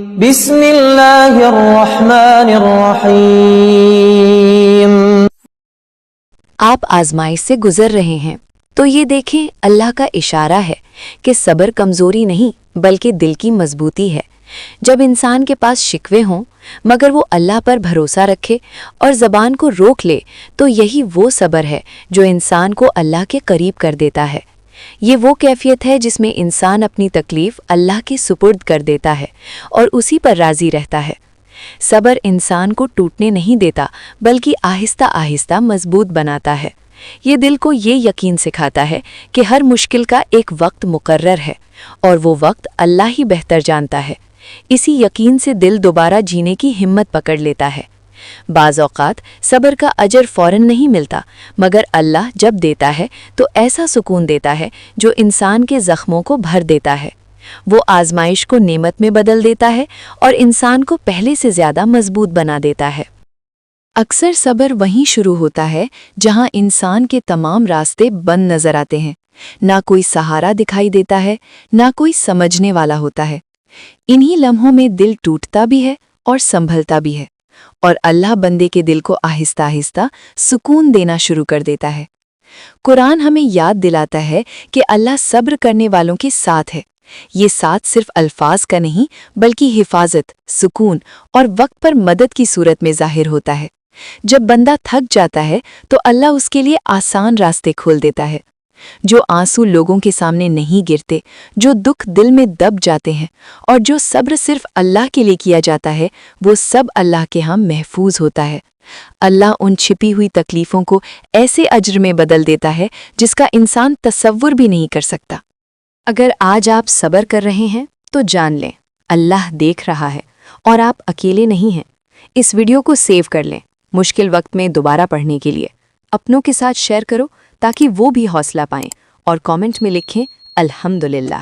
بسم اللہ الرحمن الرحیم۔ آپ آزمائش سے گزر رہے ہیں تو یہ دیکھیں اللہ کا اشارہ ہے کہ صبر کمزوری نہیں بلکہ دل کی مضبوطی ہے۔ جب انسان کے پاس شکوے ہوں مگر وہ اللہ پر بھروسہ رکھے اور زبان کو روک لے تو یہی وہ صبر ہے جو انسان کو اللہ کے قریب کر دیتا ہے۔ یہ وہ کیفیت ہے جس میں انسان اپنی تکلیف اللہ کے سپرد کر دیتا ہے اور اسی پر راضی رہتا ہے۔ صبر انسان کو ٹوٹنے نہیں دیتا بلکہ آہستہ آہستہ مضبوط بناتا ہے۔ یہ دل کو یہ یقین سکھاتا ہے کہ ہر مشکل کا ایک وقت مقرر ہے اور وہ وقت اللہ ہی بہتر جانتا ہے۔ اسی یقین سے دل دوبارہ جینے کی ہمت پکڑ لیتا ہے۔ بعض اوقات صبر کا اجر فوراً نہیں ملتا مگر اللہ جب دیتا ہے تو ایسا سکون دیتا ہے جو انسان کے زخموں کو بھر دیتا ہے۔ وہ آزمائش کو نعمت میں بدل دیتا ہے اور انسان کو پہلے سے زیادہ مضبوط بنا دیتا ہے۔ اکثر صبر وہیں شروع ہوتا ہے جہاں انسان کے تمام راستے بند نظر آتے ہیں۔ نہ کوئی سہارا دکھائی دیتا ہے، نہ کوئی سمجھنے والا ہوتا ہے۔ انہی لمحوں میں دل ٹوٹتا بھی ہے اور سنبھلتا بھی ہے، اور اللہ بندے کے دل کو آہستہ آہستہ سکون دینا شروع کر دیتا ہے۔ قرآن ہمیں یاد دلاتا ہے کہ اللہ صبر کرنے والوں کے ساتھ ہے۔ یہ ساتھ صرف الفاظ کا نہیں بلکہ حفاظت، سکون اور وقت پر مدد کی صورت میں ظاہر ہوتا ہے۔ جب بندہ تھک جاتا ہے تو اللہ اس کے لیے آسان راستے کھول دیتا ہے۔ جو آنسو لوگوں کے سامنے نہیں گرتے، جو دکھ دل میں دب جاتے ہیں اور جو صبر صرف اللہ کے لیے کیا جاتا ہے، وہ سب اللہ کے ہاں محفوظ ہوتا ہے۔ اللہ ان چھپی ہوئی تکلیفوں کو ایسے اجر میں بدل دیتا ہے جس کا انسان تصور بھی نہیں کر سکتا۔ اگر آج آپ صبر کر رہے ہیں تو جان لیں اللہ دیکھ رہا ہے اور آپ اکیلے نہیں ہیں۔ اس ویڈیو کو سیو کر لیں مشکل وقت میں دوبارہ پڑھنے کے لیے۔ اپنوں کے ساتھ شیئر کرو تاکہ وہ بھی حوصلہ پائیں، اور کامنٹ میں لکھیں الحمدللہ۔